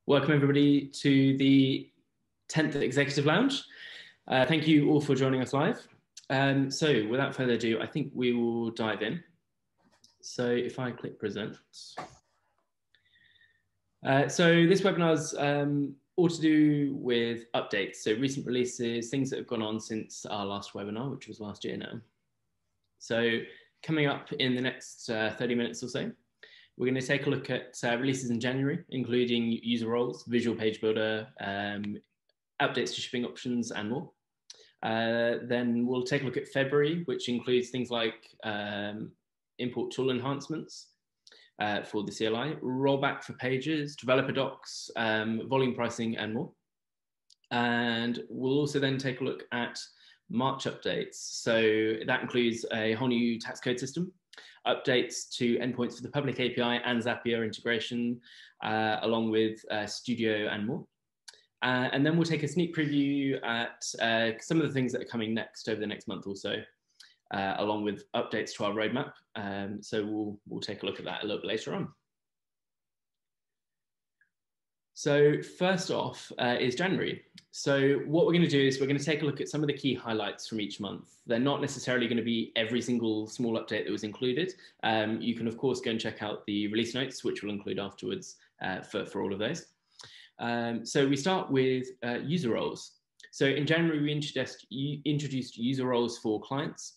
Welcome everybody to the 10th Executive Lounge. Thank you all for joining us live. So without further ado, I think we will dive in. So if I click present. So this webinar is all to do with updates. So recent releases, things that have gone on since our last webinar, which was last year now. So coming up in the next 30 minutes or so, we're going to take a look at releases in January, including user roles, visual page builder, updates to shipping options, and more. Then we'll take a look at February, which includes things like import tool enhancements for the CLI, rollback for pages, developer docs, volume pricing, and more. And we'll also then take a look at March updates. So that includes a whole new tax code system, updates to endpoints for the public API and Zapier integration, along with Studio and more. And then we'll take a sneak preview at some of the things that are coming next over the next month or so, along with updates to our roadmap. So we'll take a look at that a little bit later on. So first off is January. So what we're going to do is we're going to take a look at some of the key highlights from each month. They're not necessarily going to be every single small update that was included. You can, of course, go and check out the release notes, which we'll include afterwards for all of those. So we start with user roles. So in January, we introduced user roles for clients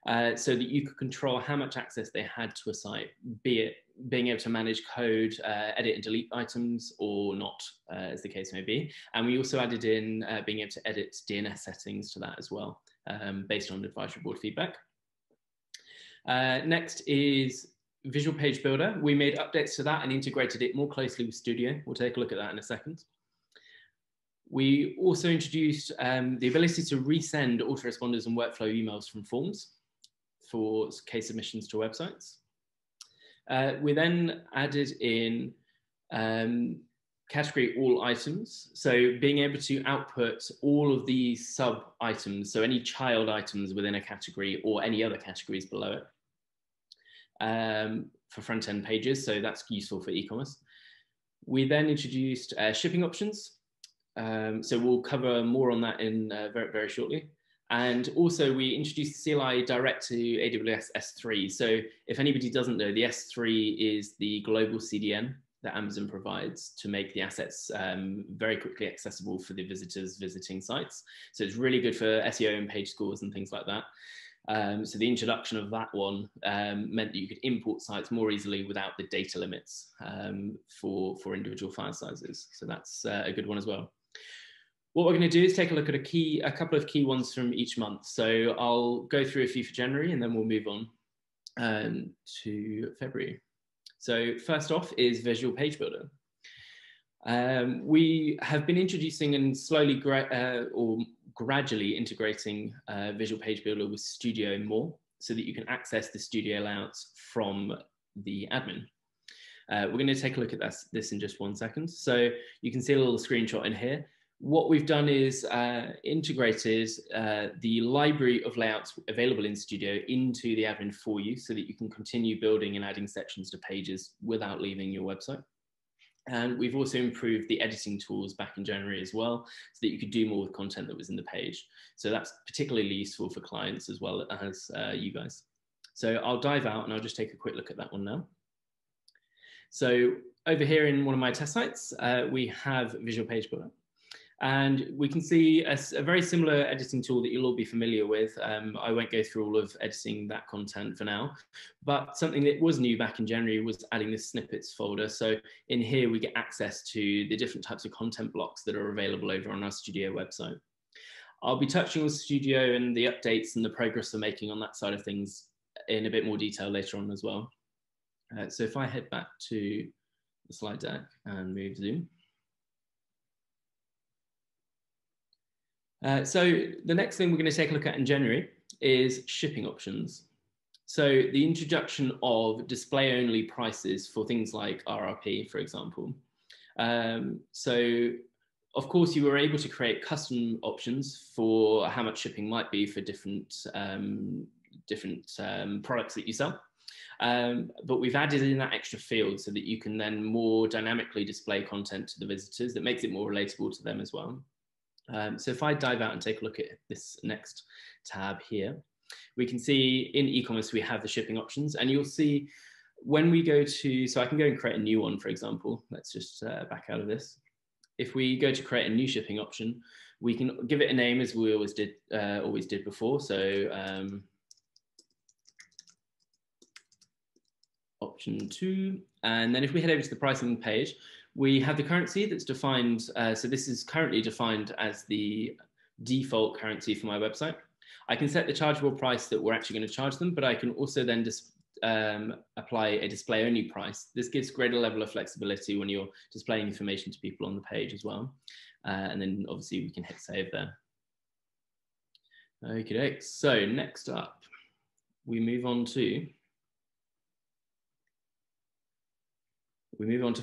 so that you could control how much access they had to a site, be it being able to manage code, edit and delete items or not, as the case may be. And we also added in being able to edit DNS settings to that as well, based on advisory board feedback. Next is Visual Page Builder. We made updates to that and integrated it more closely with Studio. We'll take a look at that in a second. We also introduced the ability to resend autoresponders and workflow emails from forms for case submissions to websites. We then added in category all items. So being able to output all of the sub items, so any child items within a category or any other categories below it for front-end pages. So that's useful for e-commerce. We then introduced shipping options. So we'll cover more on that in very, very shortly. And also we introduced CLI direct to AWS S3. So if anybody doesn't know, the S3 is the global CDN that Amazon provides to make the assets very quickly accessible for the visitors visiting sites. So it's really good for SEO and page scores and things like that. So the introduction of that one meant that you could import sites more easily without the data limits for individual file sizes. So that's a good one as well. What we're going to do is take a look at a couple of key ones from each month. So I'll go through a few for January and then we'll move on to February. So first off is Visual Page Builder. We have been introducing and slowly or gradually integrating Visual Page Builder with Studio more so that you can access the Studio layouts from the admin. We're going to take a look at this in just 1 second. So you can see a little screenshot in here. What we've done is integrated the library of layouts available in Studio into the admin for you so that you can continue building and adding sections to pages without leaving your website. And we've also improved the editing tools back in January as well, so that you could do more with content that was in the page. So that's particularly useful for clients as well as you guys. So I'll dive out and I'll just take a quick look at that one now. So over here in one of my test sites, we have Visual Page Builder. And we can see a very similar editing tool that you'll all be familiar with. I won't go through all of editing that content for now, but something that was new back in January was adding this snippets folder. So in here, we get access to the different types of content blocks that are available over on our Studio website. I'll be touching on Studio and the updates and the progress we're making on that side of things in a bit more detail later on as well. So if I head back to the slide deck and move Zoom. So the next thing we're going to take a look at in January is shipping options. So the introduction of display-only prices for things like RRP, for example. So of course, you were able to create custom options for how much shipping might be for different products that you sell. But we've added in that extra field so that you can then more dynamically display content to the visitors that makes it more relatable to them as well. So if I dive out and take a look at this next tab here, we can see in e-commerce we have the shipping options, and you'll see when we go to, so I can go and create a new one, for example. Let's just back out of this. If we go to create a new shipping option, we can give it a name as we always did before. So option 2, and then if we head over to the pricing page, we have the currency that's defined. So this is currently defined as the default currency for my website. I can set the chargeable price that we're actually going to charge them, but I can also then just apply a display only price. This gives greater level of flexibility when you're displaying information to people on the page as well. And then obviously we can hit save there. Okay, so next up, we move on to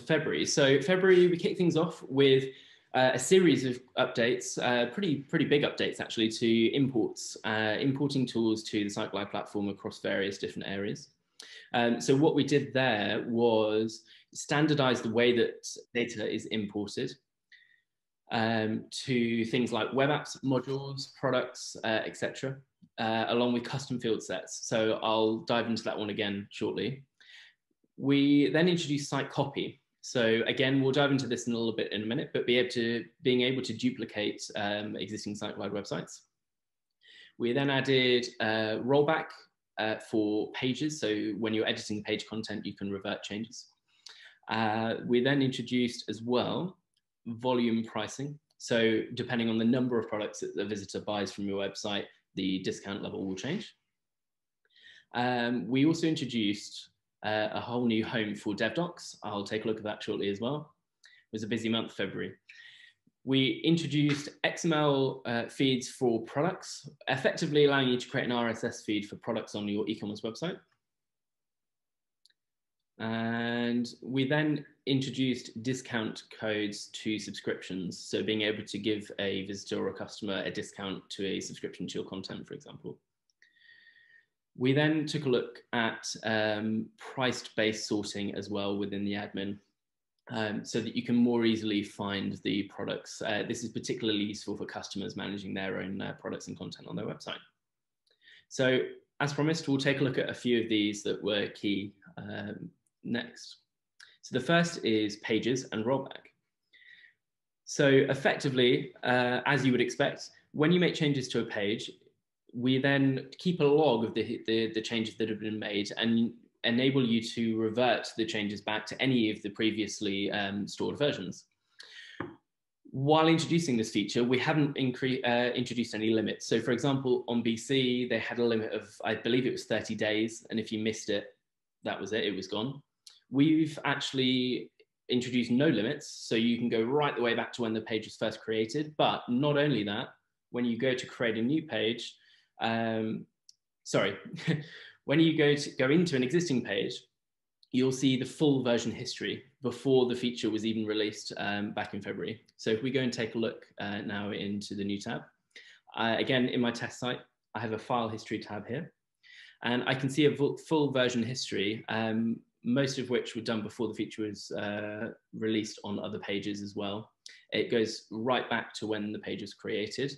February. So February, we kick things off with a series of updates, pretty big updates actually, to importing tools to the SiteGlide platform across various different areas. So what we did there was standardize the way that data is imported to things like web apps, modules, products, etc., along with custom field sets. So I'll dive into that one again shortly. We then introduced site copy. So again, we'll dive into this in a little bit in a minute, but being able to duplicate existing SiteGlide websites. We then added rollback for pages. So when you're editing page content, you can revert changes. We then introduced as well volume pricing. So depending on the number of products that the visitor buys from your website, the discount level will change. We also introduced a whole new home for DevDocs. I'll take a look at that shortly as well. It was a busy month, February. We introduced XML feeds for products, effectively allowing you to create an RSS feed for products on your e-commerce website. And we then introduced discount codes to subscriptions. So being able to give a visitor or a customer a discount to a subscription to your content, for example. We then took a look at price-based sorting as well within the admin, so that you can more easily find the products. This is particularly useful for customers managing their own products and content on their website. So as promised, we'll take a look at a few of these that were key next. So the first is pages and rollback. So effectively, as you would expect, when you make changes to a page, we then keep a log of the changes that have been made and enable you to revert the changes back to any of the previously stored versions. While introducing this feature, we haven't introduced any limits. So for example, on BC, they had a limit of, I believe it was 30 days. And if you missed it, that was it, it was gone. We've actually introduced no limits. So you can go right the way back to when the page was first created. But not only that, when you go to create a new page, when you go into an existing page, you'll see the full version history before the feature was even released back in February. So if we go and take a look now into the new tab, again, in my test site, I have a file history tab here, and I can see a full version history, most of which were done before the feature was released on other pages as well. It goes right back to when the page was created.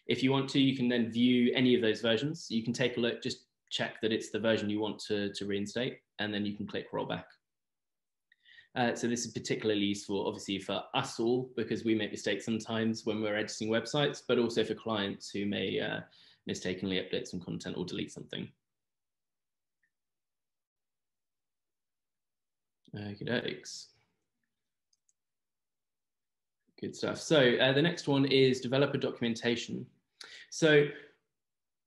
If you want to, you can then view any of those versions. You can take a look, just check that it's the version you want to reinstate, and then you can click rollback. So this is particularly useful, obviously, for us all, because we make mistakes sometimes when we're editing websites, but also for clients who may mistakenly update some content or delete something. Okie dokes. Good stuff. So the next one is developer documentation. So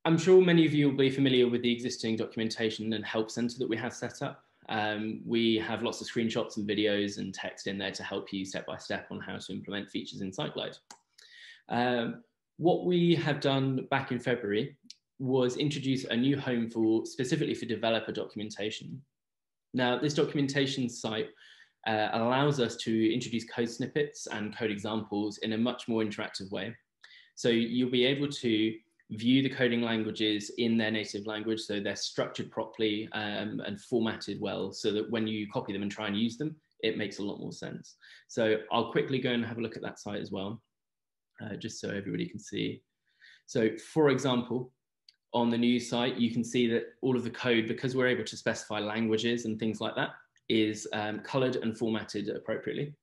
I'm sure many of you will be familiar with the existing documentation and help center that we have set up. We have lots of screenshots and videos and text in there to help you step by step on how to implement features in SiteGlide. What we have done back in February was introduce a new home specifically for developer documentation. Now, this documentation site allows us to introduce code snippets and code examples in a much more interactive way. So you'll be able to view the coding languages in their native language, so they're structured properly and formatted well, so that when you copy them and try and use them, it makes a lot more sense. So I'll quickly go and have a look at that site as well, just so everybody can see. So for example, on the news site, you can see that all of the code, because we're able to specify languages and things like that, is colored and formatted appropriately.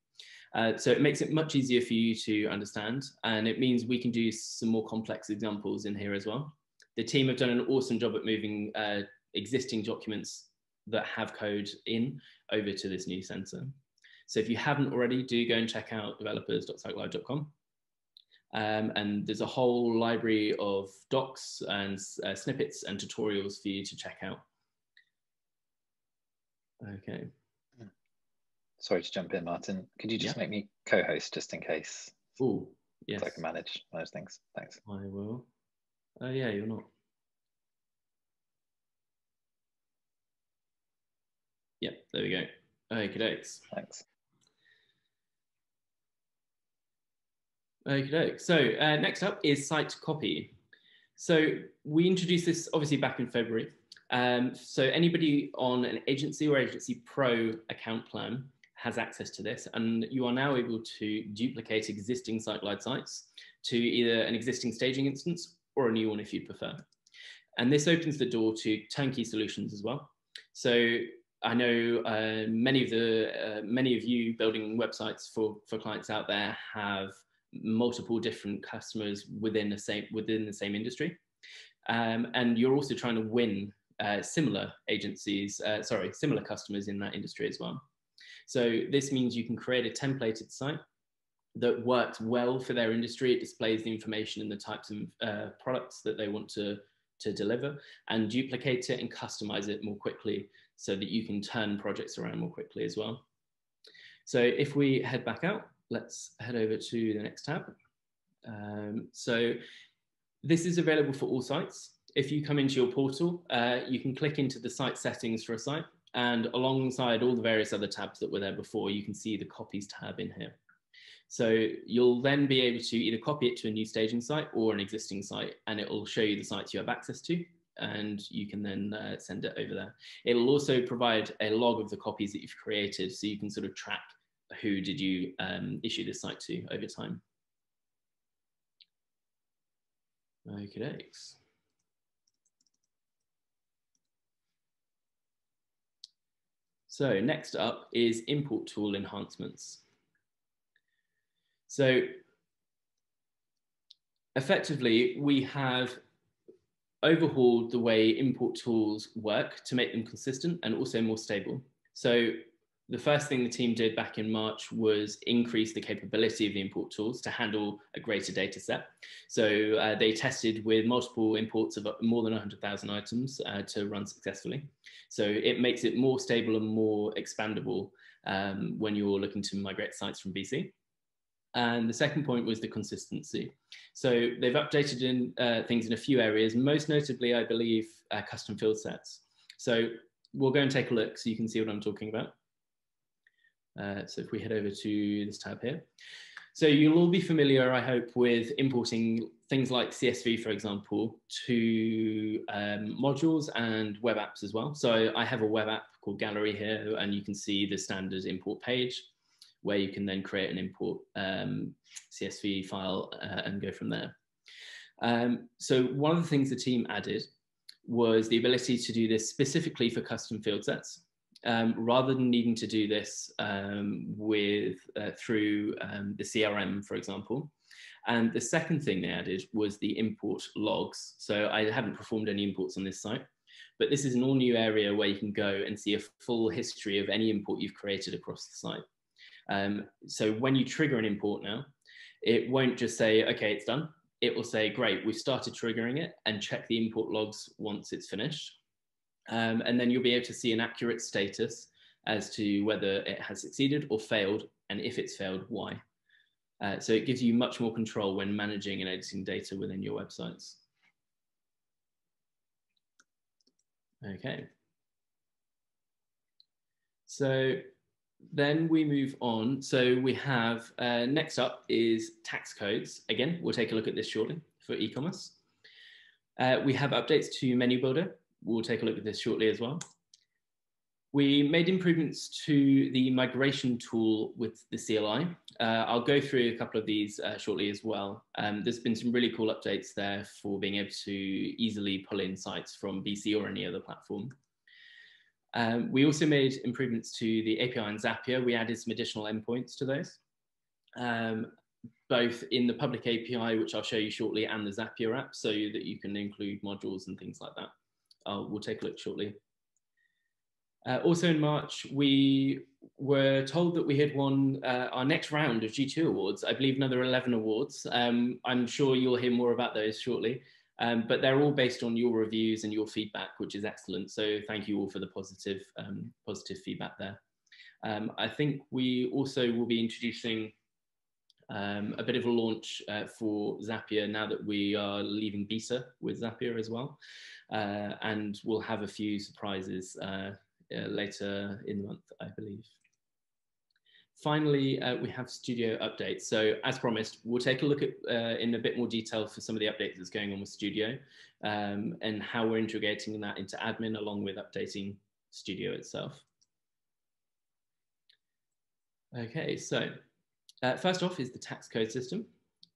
So it makes it much easier for you to understand, and it means we can do some more complex examples in here as well. The team have done an awesome job at moving existing documents that have code in over to this new center. So if you haven't already, do go and check out developers.sitelive.com. And there's a whole library of docs and snippets and tutorials for you to check out. Okay. Sorry to jump in, Martin. Could you just make me co-host just in case? Oh, yes. So I can manage those things. Thanks. I will. Oh, yeah, you're not. Yeah, there we go. Okie dokes. Thanks. Okie doke. So next up is site copy. So we introduced this obviously back in February. So anybody on an agency or agency pro account plan has access to this, and you are now able to duplicate existing SiteGlide sites to either an existing staging instance or a new one if you'd prefer. And this opens the door to turnkey solutions as well. So I know many of you building websites for clients out there have multiple different customers within the same industry, and you're also trying to win similar customers in that industry as well. So this means you can create a templated site that works well for their industry. It displays the information and the types of products that they want to deliver, and duplicate it and customize it more quickly so that you can turn projects around more quickly as well. So if we head back out, let's head over to the next tab. So this is available for all sites. If you come into your portal, you can click into the site settings for a site, and alongside all the various other tabs that were there before, you can see the copies tab in here. So you'll then be able to either copy it to a new staging site or an existing site, and it will show you the sites you have access to, and you can then send it over there. It'll also provide a log of the copies that you've created, so you can sort of track who did you issue this site to over time. Okie dokes. So next up is import tool enhancements. So effectively, we have overhauled the way import tools work to make them consistent and also more stable. So the first thing the team did back in March was increase the capability of the import tools to handle a greater data set. So they tested with multiple imports of more than 100,000 items to run successfully. So it makes it more stable and more expandable when you're looking to migrate sites from BC. And the second point was the consistency. So they've updated things in a few areas, most notably, I believe, custom field sets. So we'll go and take a look so you can see what I'm talking about. So if we head over to this tab here. So you'll all be familiar, I hope, with importing things like CSV, for example, to modules and web apps as well. So I have a web app called Gallery here, and you can see the standard import page where you can then create an import CSV file and go from there. So one of the things the team added was the ability to do this specifically for custom field sets. Rather than needing to do this through the CRM, for example. And the second thing they added was the import logs. So I haven't performed any imports on this site, but this is an all new area where you can go and see a full history of any import you've created across the site. So when you trigger an import now, it won't just say, okay, it's done. It will say, great, we've started triggering it, and check the import logs once it's finished. And then you'll be able to see an accurate status as to whether it has succeeded or failed, and if it's failed, why. So it gives you much more control when managing and editing data within your websites. Okay. So then we move on. So we have, next up is tax codes. Again, we'll take a look at this shortly for e-commerce. We have updates to Menu Builder. We'll take a look at this shortly as well. We made improvements to the migration tool with the CLI. I'll go through a couple of these shortly as well. There's been some really cool updates there for being able to easily pull in sites from BC or any other platform. We also made improvements to the API and Zapier. We added some additional endpoints to those, both in the public API, which I'll show you shortly, and the Zapier app, so that you can include modules and things like that. We'll take a look shortly. Also in March, we were told that we had won our next round of G2 awards, I believe another 11 awards. I'm sure you'll hear more about those shortly, but they're all based on your reviews and your feedback, which is excellent. So thank you all for the positive feedback there. I think we also will be introducing a bit of a launch for Zapier now that we are leaving beta with Zapier as well. And we'll have a few surprises later in the month, I believe. Finally, we have Studio updates. So as promised, we'll take a look at in a bit more detail for some of the updates that's going on with Studio and how we're integrating that into admin along with updating Studio itself. Okay, so first off is the tax code system.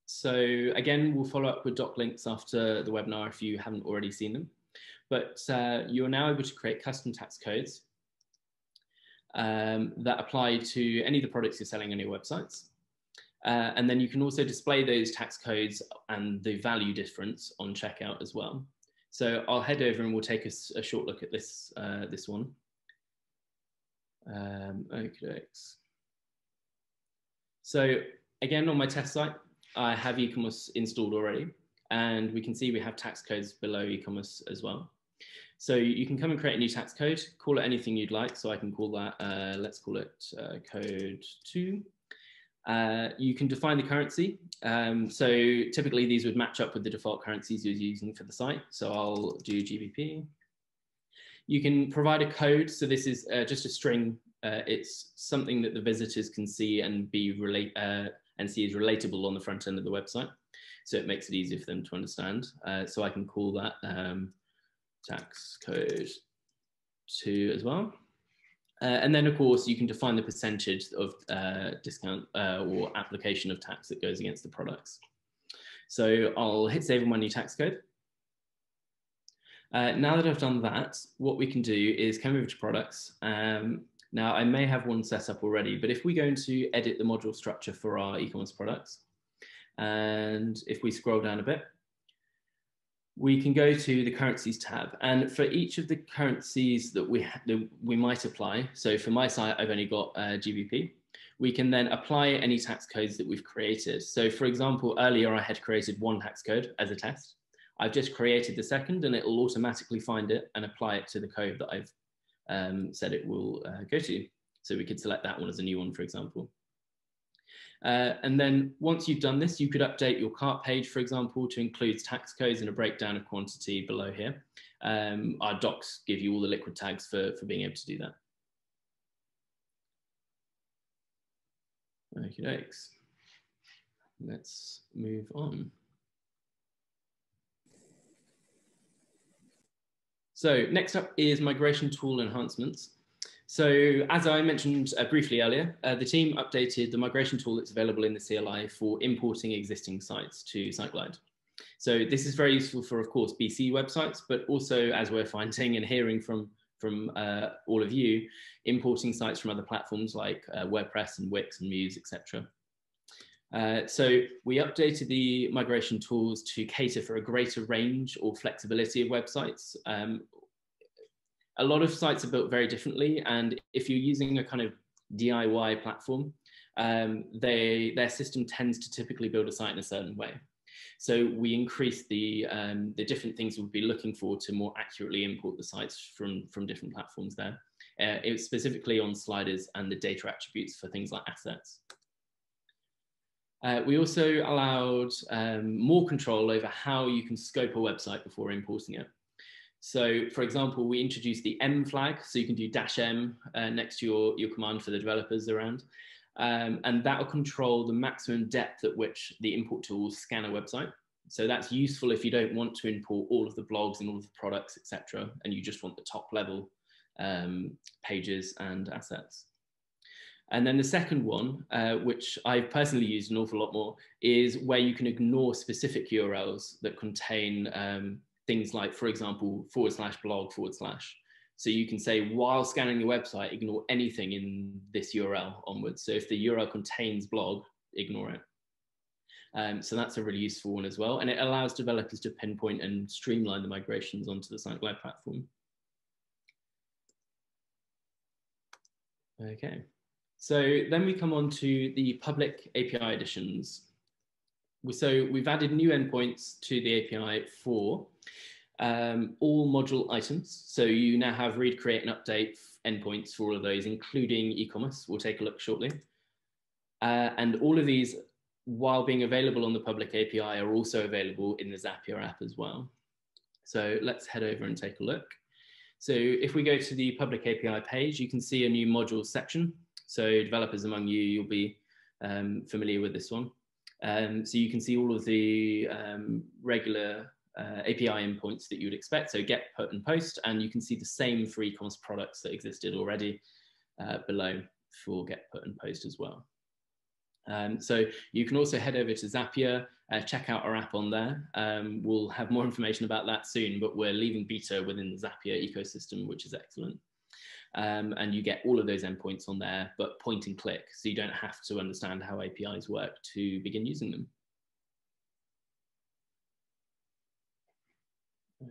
So again, we'll follow up with doc links after the webinar if you haven't already seen them. But you're now able to create custom tax codes that apply to any of the products you're selling on your websites. And then you can also display those tax codes and the value difference on checkout as well. So I'll head over and we'll take a short look at this, this one. Okay. So again, on my test site, I have eCommerce installed already, and we can see we have tax codes below eCommerce as well. So you can come and create a new tax code, call it anything you'd like. So I can call that, let's call it code 2. You can define the currency. So typically these would match up with the default currencies you're using for the site. So I'll do GBP. You can provide a code. So this is just a string. It's something that the visitors can see and see is relatable on the front end of the website. So it makes it easier for them to understand. So I can call that tax code 2 as well. And then, of course, you can define the percentage of discount or application of tax that goes against the products. So I'll hit save on my new tax code. Now that I've done that, what we can do is come over to products. Now, I may have one set up already, but if we go into edit the module structure for our e-commerce products, and if we scroll down a bit, we can go to the currencies tab. And for each of the currencies that we might apply, so for my site, I've only got GBP, we can then apply any tax codes that we've created. So for example, earlier I had created one tax code as a test. I've just created the second and it will automatically find it and apply it to the code that I've said it will go to. So we could select that one as a new one, for example. And then once you've done this, you could update your cart page, for example, to include tax codes and a breakdown of quantity below here. Our docs give you all the liquid tags for being able to do that. Okie dokes. Let's move on. So next up is migration tool enhancements. So as I mentioned briefly earlier, the team updated the migration tool that's available in the CLI for importing existing sites to SiteGlide. So this is very useful for, of course, BC websites, but also, as we're finding and hearing from all of you, importing sites from other platforms like WordPress and Wix and Muse, etc. So we updated the migration tools to cater for a greater range or flexibility of websites. A lot of sites are built very differently, and if you're using a kind of DIY platform, their system tends to typically build a site in a certain way. So we increased the different things we'll be looking for to more accurately import the sites from different platforms there. It was specifically on sliders and the data attributes for things like assets. We also allowed more control over how you can scope a website before importing it. So for example, we introduced the M flag, so you can do -M next to your command for the developers around. And that will control the maximum depth at which the import tool will scan a website. So that's useful if you don't want to import all of the blogs and all of the products, etc., and you just want the top level pages and assets. And then the second one, which I've personally used an awful lot more, is where you can ignore specific URLs that contain things like, for example, /blog/. So you can say, while scanning the website, ignore anything in this URL onwards. So if the URL contains blog, ignore it. So that's a really useful one as well. And it allows developers to pinpoint and streamline the migrations onto the SiteGlide platform. Okay. So then we come on to the public API additions. So we've added new endpoints to the API for all module items. So you now have read, create, and update endpoints for all of those, including e-commerce. We'll take a look shortly. And all of these, while being available on the public API, are also available in the Zapier app as well. So let's head over and take a look. So if we go to the public API page, you can see a new module section. So developers among you, you'll be familiar with this one. So you can see all of the regular API endpoints that you would expect. So get, put, and post, and you can see the same for e-commerce products that existed already below for get, put, and post as well. So you can also head over to Zapier, check out our app on there. We'll have more information about that soon, but we're leaving beta within the Zapier ecosystem, which is excellent. And you get all of those endpoints on there, but point and click, so you don't have to understand how APIs work to begin using them.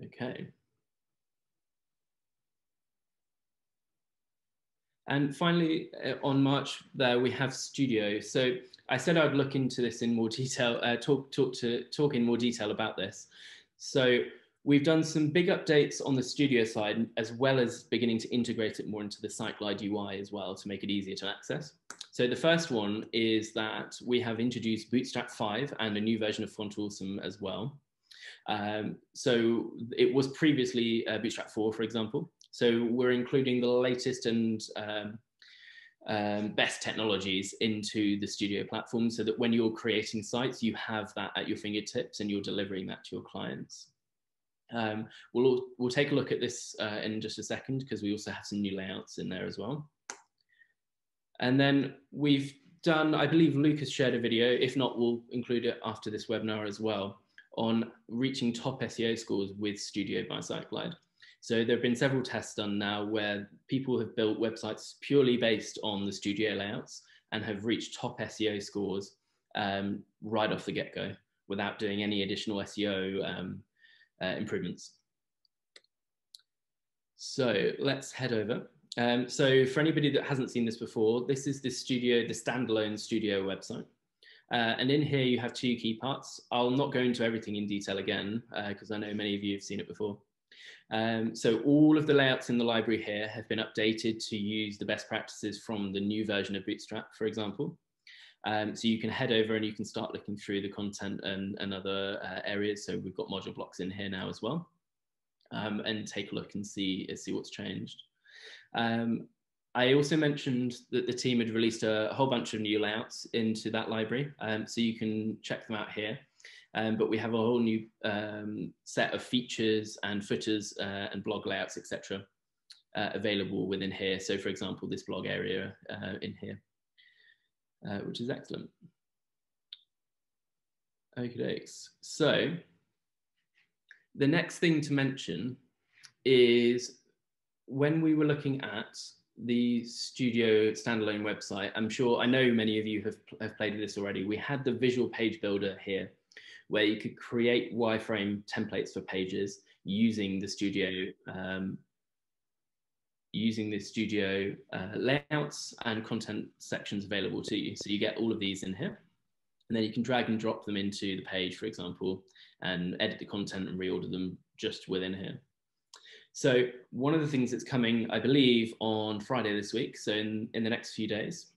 Okay. And finally, on March, there we have Studio. So I said I'd look into this in more detail, talk in more detail about this. So we've done some big updates on the Studio side, as well as beginning to integrate it more into the SiteGlide UI as well to make it easier to access. So the first one is that we have introduced Bootstrap 5 and a new version of Font Awesome as well. So it was previously Bootstrap 4, for example. So we're including the latest and best technologies into the Studio platform so that when you're creating sites, you have that at your fingertips and you're delivering that to your clients. We'll take a look at this in just a second, because we also have some new layouts in there as well. And then we've done, I believe Lucas shared a video, if not, we'll include it after this webinar as well, on reaching top SEO scores with Studio by SiteGlide. So there have been several tests done now where people have built websites purely based on the Studio layouts and have reached top SEO scores right off the get-go without doing any additional SEO improvements. So let's head over. So for anybody that hasn't seen this before, this is the Studio, the standalone Studio website. And in here you have two key parts. I'll not go into everything in detail again, because I know many of you have seen it before. So all of the layouts in the library here have been updated to use the best practices from the new version of Bootstrap, for example. So you can head over and you can start looking through the content and other areas. So we've got module blocks in here now as well, and take a look and see what's changed. I also mentioned that the team had released a whole bunch of new layouts into that library, so you can check them out here. But we have a whole new set of features and footers and blog layouts, etc., available within here. So for example, this blog area in here, which is excellent. Okay, so the next thing to mention is when we were looking at the Studio standalone website, I know many of you have played with this already. We had the visual page builder here, where you could create wireframe templates for pages using the Studio layouts and content sections available to you. So you get all of these in here, and then you can drag and drop them into the page, for example, and edit the content and reorder them just within here. So one of the things that's coming, I believe, on Friday this week, so in the next few days,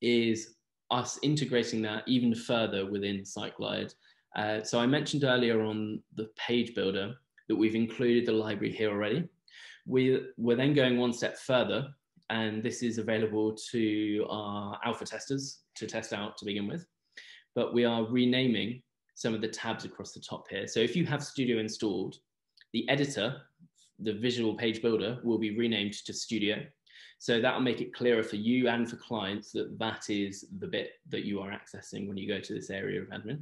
is us integrating that even further within SiteGlide. So I mentioned earlier on the page builder that we've included the library here already. We're then going one step further, and this is available to our alpha testers to test out to begin with. But we are renaming some of the tabs across the top here. So if you have Studio installed, the editor, the visual page builder, will be renamed to Studio. So that'll make it clearer for you and for clients that that is the bit that you are accessing when you go to this area of admin.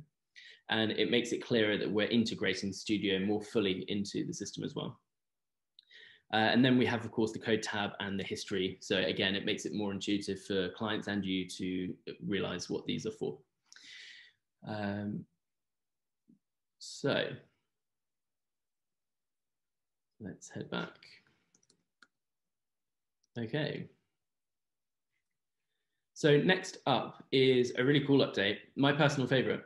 And it makes it clearer that we're integrating Studio more fully into the system as well. And then we have, of course, the code tab and the history. So again, it makes it more intuitive for clients and you to realize what these are for. So let's head back. Okay. So next up is a really cool update. My personal favorite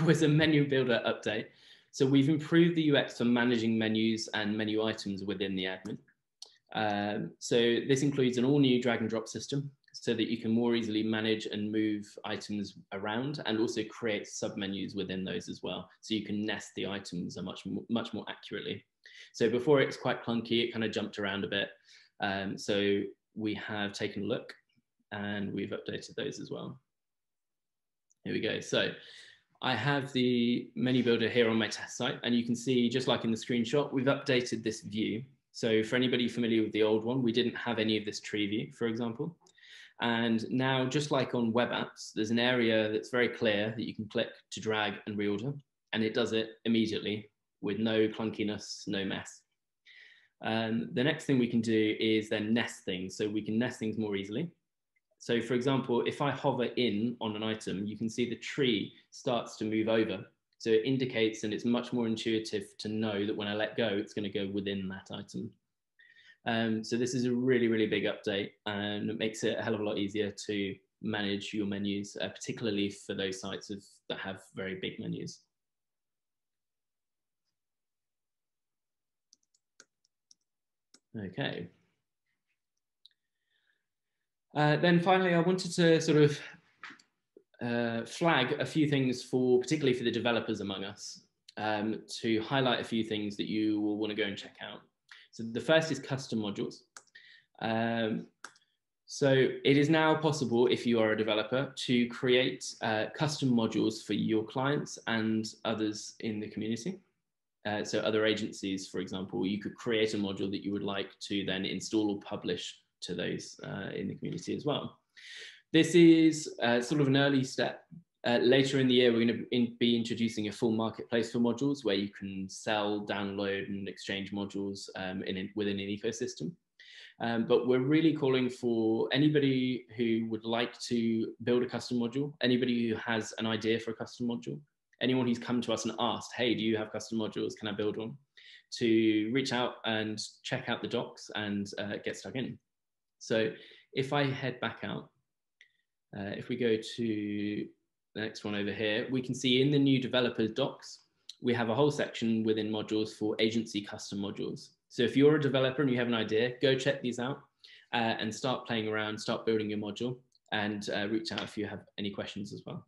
was a menu builder update. So we've improved the UX for managing menus and menu items within the admin. So this includes an all new drag and drop system so that you can more easily manage and move items around, and also create submenus within those as well. So you can nest the items much more accurately. So before it's quite clunky, it kind of jumped around a bit. So we have taken a look and we've updated those as well. Here we go. So I have the menu builder here on my test site, and you can see, just like in the screenshot, we've updated this view. So for anybody familiar with the old one, we didn't have any of this tree view, for example. And now, just like on web apps, there's an area that's very clear that you can click to drag and reorder, and it does it immediately with no clunkiness, no mess. The next thing we can do is then nest things, so we can nest things more easily. So for example, if I hover in on an item, you can see the tree starts to move over. So it indicates, and it's much more intuitive to know that when I let go, it's going to go within that item. So this is a really, really big update, and it makes it a hell of a lot easier to manage your menus, particularly for those sites that have very big menus. Okay. Then finally, I wanted to sort of flag a few things particularly for the developers among us, to highlight a few things that you will want to go and check out. So the first is custom modules. So it is now possible, if you are a developer, to create custom modules for your clients and others in the community. So other agencies, for example, you could create a module that you would like to then install or publish to those in the community as well. This is sort of an early step. Later in the year, we're going to be introducing a full marketplace for modules where you can sell, download, and exchange modules within an ecosystem. But we're really calling for anybody who would like to build a custom module, anybody who has an idea for a custom module, anyone who's come to us and asked, hey, do you have custom modules? Can I build one? To reach out and check out the docs and get stuck in. So if I head back out, if we go to the next one over here, we can see in the new developers docs, we have a whole section within modules for agency custom modules. So if you're a developer and you have an idea, go check these out and start playing around, start building your module, and reach out if you have any questions as well.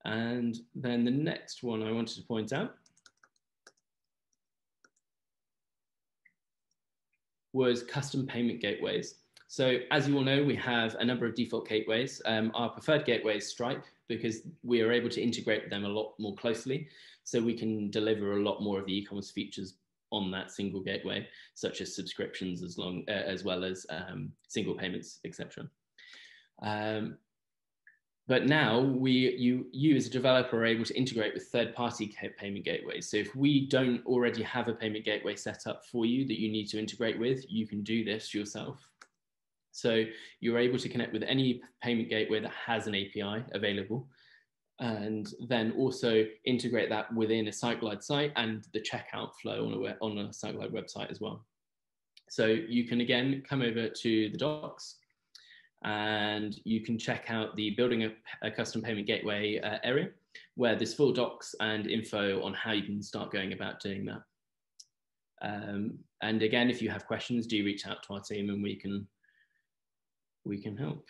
And then the next one I wanted to point out was custom payment gateways. So as you all know, we have a number of default gateways. Our preferred gateway is Stripe, because we are able to integrate them a lot more closely. So we can deliver a lot more of the e-commerce features on that single gateway, such as subscriptions as well as single payments, etc. But now you as a developer are able to integrate with third-party payment gateways. So if we don't already have a payment gateway set up for you that you need to integrate with, you can do this yourself. So you're able to connect with any payment gateway that has an API available, and then also integrate that within a SiteGlide site and the checkout flow on a SiteGlide website as well. So you can again come over to the docs, and you can check out the building a custom payment gateway area, where there's full docs and info on how you can start going about doing that. And again, if you have questions, do reach out to our team and we can help.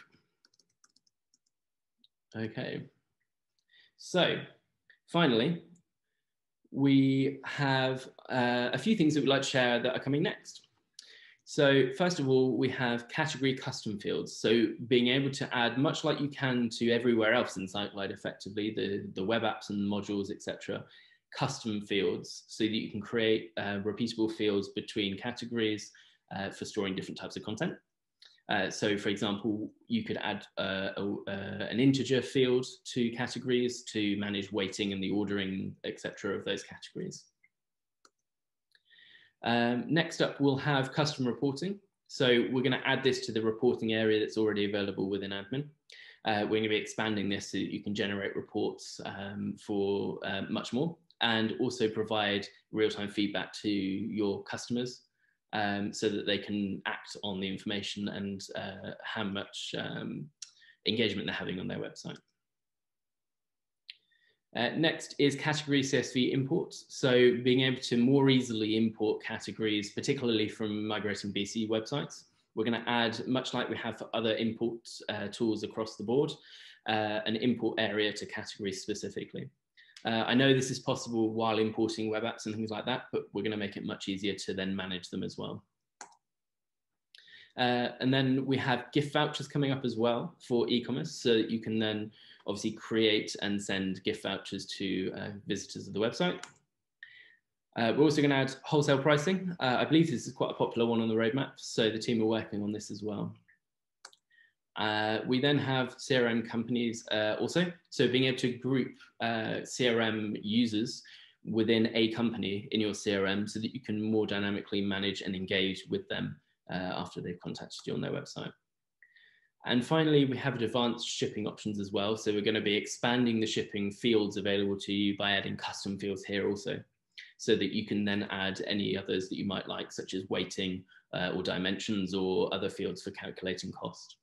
Okay. So finally, we have a few things that we'd like to share that are coming next. So first of all, we have category custom fields. So being able to add, much like you can to everywhere else in SiteGlide effectively, the web apps and modules, etc., custom fields so that you can create repeatable fields between categories for storing different types of content. So for example, you could add an integer field to categories to manage weighting and the ordering, etc., of those categories. Next up, we'll have custom reporting. So we're going to add this to the reporting area that's already available within admin. We're going to be expanding this so that you can generate reports for much more, and also provide real-time feedback to your customers so that they can act on the information and how much engagement they're having on their website. Next is category CSV imports. So being able to more easily import categories, particularly from migrating BC websites. We're going to add, much like we have for other import tools across the board, an import area to categories specifically. I know this is possible while importing web apps and things like that, but we're going to make it much easier to then manage them as well. And then we have gift vouchers coming up as well for e-commerce, so that you can then obviously create and send gift vouchers to visitors of the website. We're also going to add wholesale pricing. I believe this is quite a popular one on the roadmap, so the team are working on this as well. We then have CRM companies also, so being able to group CRM users within a company in your CRM so that you can more dynamically manage and engage with them after they've contacted you on their website. And finally, we have advanced shipping options as well. So we're going to be expanding the shipping fields available to you by adding custom fields here also, so that you can then add any others that you might like, such as weighting or dimensions or other fields for calculating cost.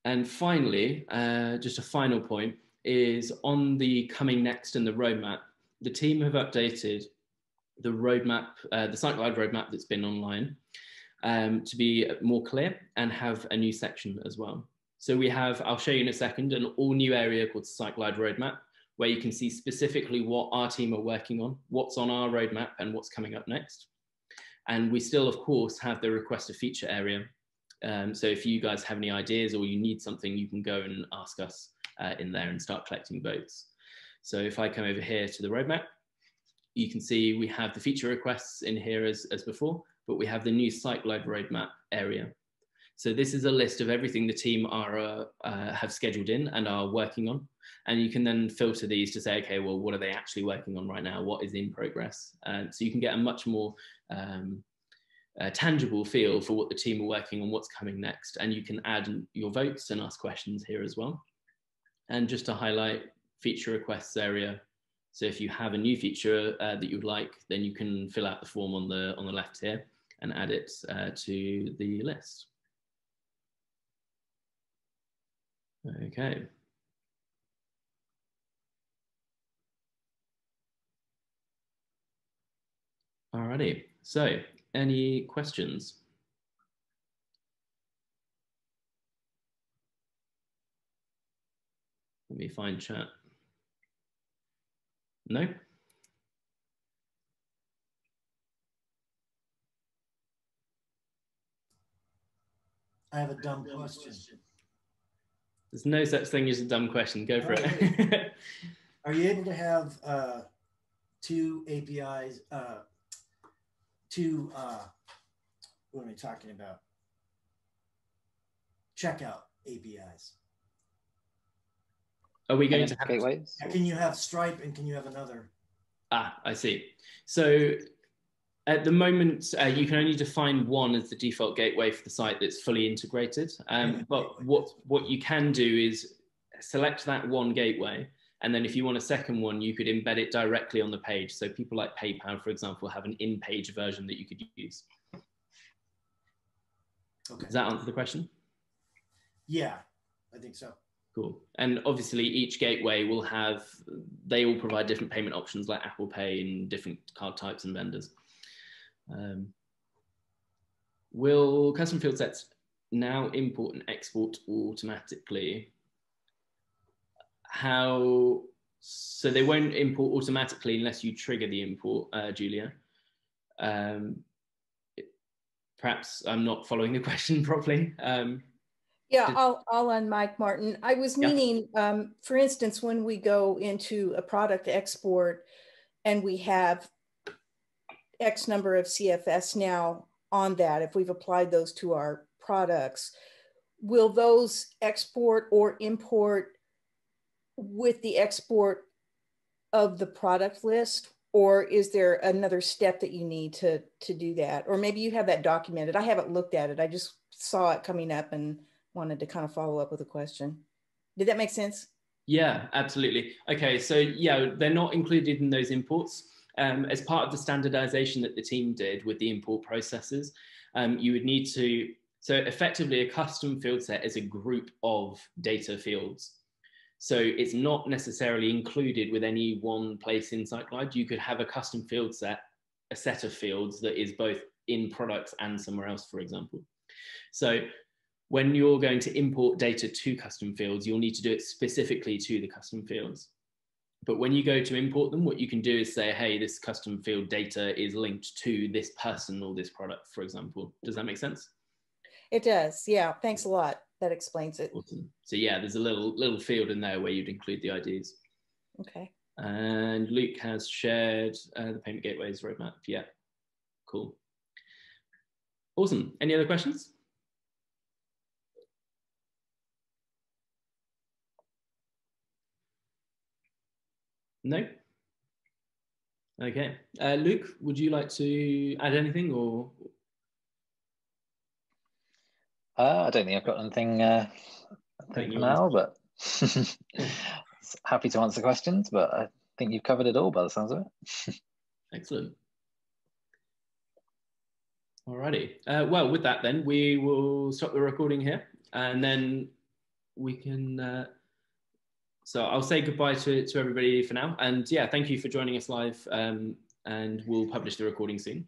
And finally, just a final point is on the coming next in the roadmap, the team have updated the roadmap, the SiteGlide roadmap that's been online to be more clear and have a new section as well. So we have, I'll show you in a second, an all new area called SiteGlide roadmap, where you can see specifically what our team are working on, what's on our roadmap and what's coming up next. And we still, of course, have the request a feature area. So if you guys have any ideas or you need something, you can go and ask us in there and start collecting votes. So if I come over here to the roadmap, you can see we have the feature requests in here as before, but we have the new SiteGlide roadmap area. So this is a list of everything the team are have scheduled in and are working on. And you can then filter these to say, okay, well, what are they actually working on right now? What is in progress? So you can get a much more tangible feel for what the team are working on, what's coming next. And you can add your votes and ask questions here as well. And just to highlight feature requests area. So if you have a new feature that you'd like, then you can fill out the form on the left here and add it to the list. Okay. Alrighty. So, any questions? Let me find chat. No? I have a dumb question. There's no such thing as a dumb question. Go for it. Are you able to have two APIs, what am I talking about? Checkout APIs. Are we going to have gateways? Can you have Stripe and can you have another? Ah, I see. So at the moment, you can only define one as the default gateway for the site that's fully integrated. But what you can do is select that one gateway. And then if you want a second one, you could embed it directly on the page. So people like PayPal, for example, have an in-page version that you could use. Okay. Does that answer the question? Yeah, I think so. Cool. And obviously each gateway will have, they all provide different payment options like Apple Pay and different card types and vendors. Will custom field sets now import and export automatically? So they won't import automatically unless you trigger the import, Julia. Perhaps I'm not following the question properly. Yeah, I'll unmic Martin. I was meaning, for instance, when we go into a product export and we have X number of CFS now on that, if we've applied those to our products, will those export or import with the export of the product list? Or is there another step that you need to do that? Or maybe you have that documented. I haven't looked at it. I just saw it coming up and wanted to kind of follow up with a question. Did that make sense? Yeah, absolutely. Okay, so yeah, they're not included in those imports. As part of the standardization that the team did with the import processes, you would need to, so effectively a custom field set is a group of data fields. So it's not necessarily included with any one place in SiteGlide. You could have a custom field set, a set of fields that is both in products and somewhere else, for example. So when you're going to import data to custom fields, you'll need to do it specifically to the custom fields. But when you go to import them, what you can do is say, hey, this custom field data is linked to this person or this product, for example. Does that make sense? It does. Yeah. Thanks a lot. That explains it. Awesome. So yeah, there's a little field in there where you'd include the IDs. Okay. And Luke has shared the payment gateways roadmap. Yeah, cool. Awesome. Any other questions? No? Okay. Luke, would you like to add anything or? I don't think I've got anything for now, but happy to answer questions, but I think you've covered it all by the sounds of it. Excellent. Alrighty. Well, with that then, we will stop the recording here and then we can, so I'll say goodbye to everybody for now. And yeah, thank you for joining us live and we'll publish the recording soon.